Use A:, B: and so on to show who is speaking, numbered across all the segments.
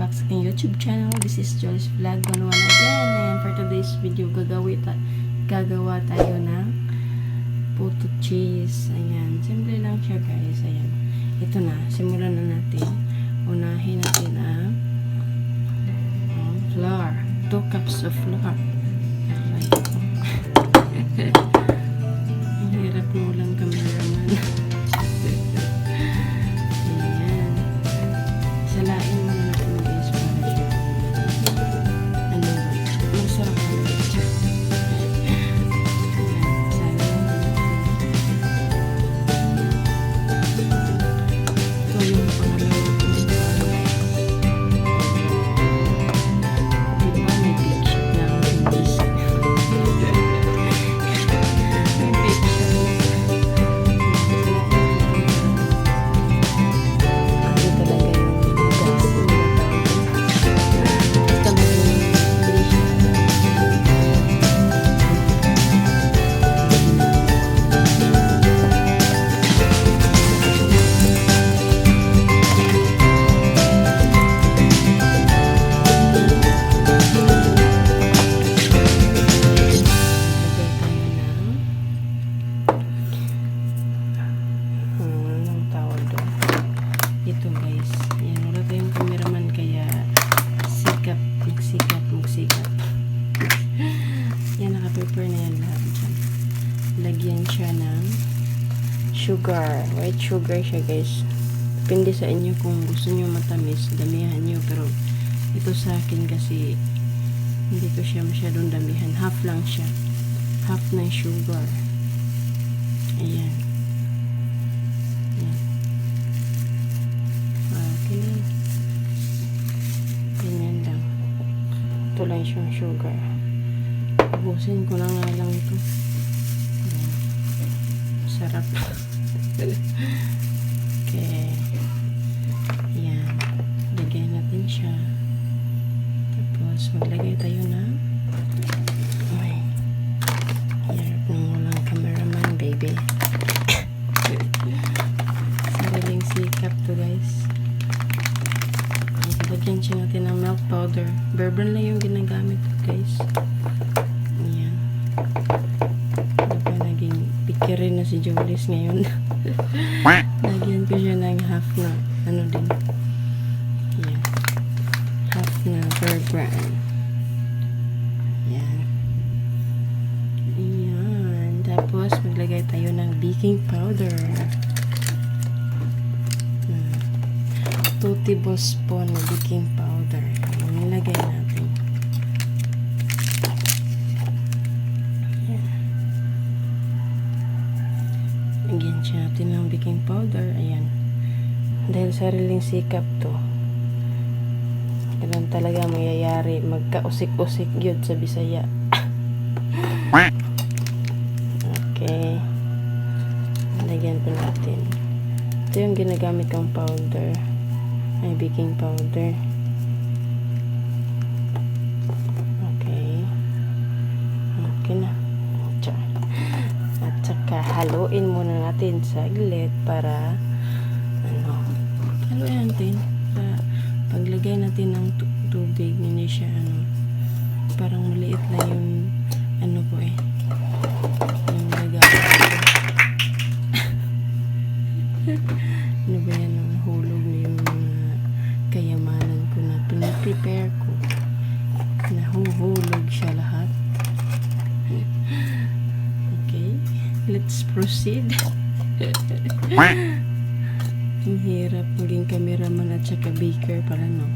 A: back sa aking YouTube channel. This is Joyce Vlog 101 again. And for today's video, gagawa tayo ng puto cheese. Ayan, simple lang siya guys. Ayan, ito na, simulan na natin. Unahin natin ang flour. 2 cups of flour. Ang hirap mo lang cameraman. Ayan, salain mo na natin guys para siya masarap ulit siya. Ito guys, yan, wala tayong cameraman kaya magsikat. Yan, naka-prepare na yan lahat dyan. Lagyan siya ng sugar, white sugar siya guys. Depende sa inyo kung gusto nyo matamis, damihan nyo, pero ito sa akin kasi hindi ko siya masyadong damihan, half lang siya, half ng sugar. Ayan. Ganyan lang. Ito lang siyang sugar. Ubusin ko na nga lang ito. Sarap. Okay. Ayan. Lagyan natin siya. Tapos maglagay tayo na hirap nang walang cameraman baby. Sariling sikap to guys. Lagyan siya natin ng milk powder. Bourbon lang yung ginagamit ko guys. Ayan. Diba naging pikirin na si Jolis ngayon. Lagyan ko siya ng half na ano din. Ayan. Half na bourbon. Ayan. Ayan. Tapos maglagay tayo ng baking powder. 2 tablespoon ng baking powder. Nilagay natin. Lagyan siya natin ng baking powder. Ayan. Dahil sariling sikap to. Ganun talaga mangyayari. Magkausik-usik yun sa Bisaya. Okay. Lagyan pa natin. Ito yung ginagamit kong powder. Ay, baking powder. Okay. Okay na. At saka haluin muna natin saglit para haluin natin para paglagay natin ng tubig hindi siya parang maliit na yung po yung lagay. Ano ba yan ang hulog na yung kayamanan ko na pinaprepare ko. Nahuhulog siya lahat. Okay, let's proceed. Ang hirap maging cameraman at saka baker pala, no?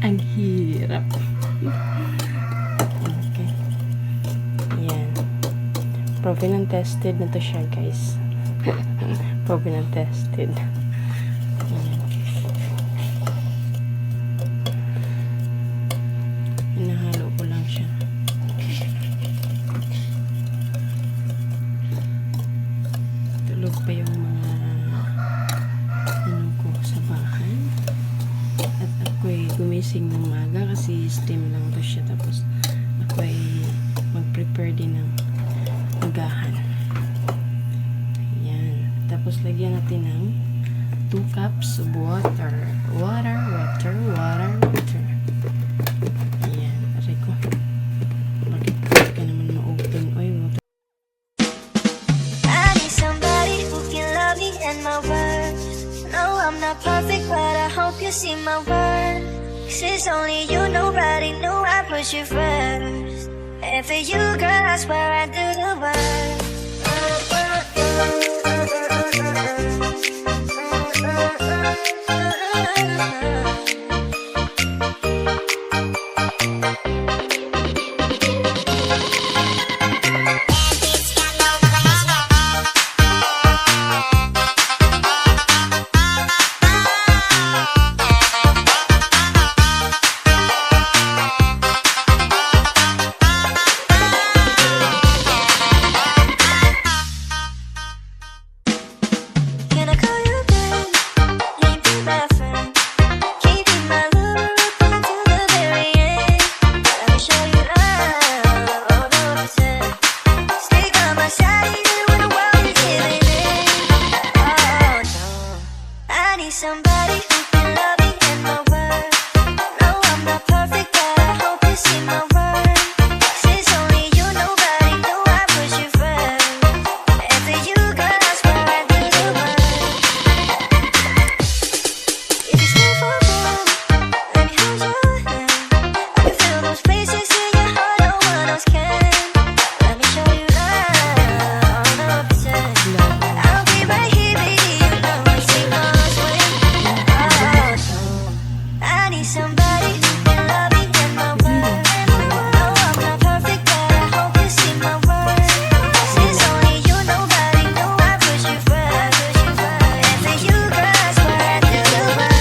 A: Ang hirap. Okay. Ayan. Proven and tested na to siya, guys. Proven and tested. Hinahalo ko lang siya. Tulog pa yung mga ko sa bahay. At ako'y gumising ng maga kasi steam lang to siya. Tapos ako'y mag-prepare din ng agahan. Ayan. Tapos lagyan natin ng 2 cups of water.
B: see my worth. 'Cause it's only you, nobody knew I put you first. And for you, girl, I swear I do the work. Can I call you back? Can you be my friend? Can you be my lover up until the very end? Let me show you love, oh don't pretend. Stay by my side even when the world is giving in. Oh no, I need somebody who can love me and my word. No, I'm not perfect, but I hope you see my worth. 'Cause it's only you, nobody knew I put you first. And for you, girl, I swear I do the work. If you still for fun, let me hold your hand. I can feel those places in your heart no one else can. Let me show you love, no pretend. I'll be right here, baby, you know I see us win. Oh no, I need somebody who can love me and my word. No, I'm not perfect, but I hope you see my worth. 'Cause it's only you, nobody knew I put you first. And for you, girl, I swear I do the work.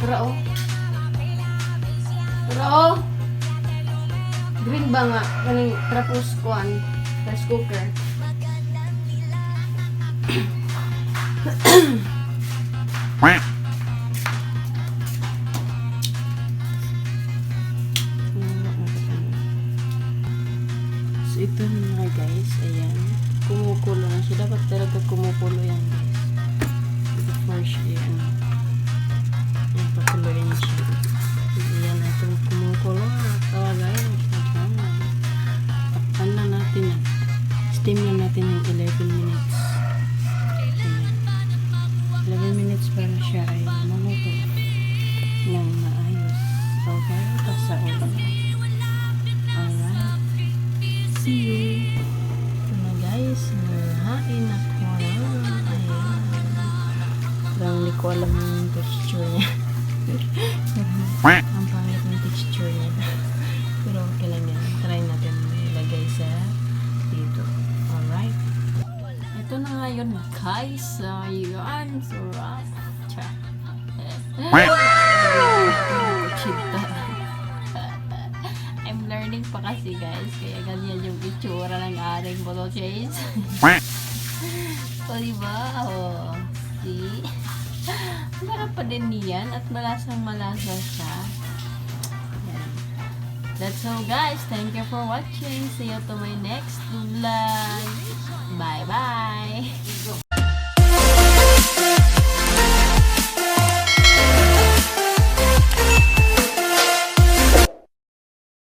A: Tara oh. Tara oh. Green ba nga? Kaning trapos kuan. Rice cooker. So ito na guys. Ayan. Kumukulo na siya. Dapat talaga kumukulo yan guys. Before siya yan. Pakuloyin siya. Ayan na itong kumukulo. Tawagay. Takpan na natin yan. Steam na natin ng 11 minutes. Ayan. 11 minutes para siya ay mamuto ng maayos. Okay? Pasa ulo. Alright. See you. Ito na guys. Hain ako na. Ayan. Parang hindi ko alam yung texture niya. Ang pangit ng texture niya. Pero okay lang yan. Try natin ilagay sa dito. Alright. Ito na nga yun guys. Ayan. Sarap. Cha. Chita. I'm learning pa kasi guys. Kaya ganyan yung itsura ng ating photo chase. O diba? O. See? Masarap pa din niyan at malasang malasa siya. Yan. That's all guys. Thank you for watching. See you to my next vlog. Bye bye.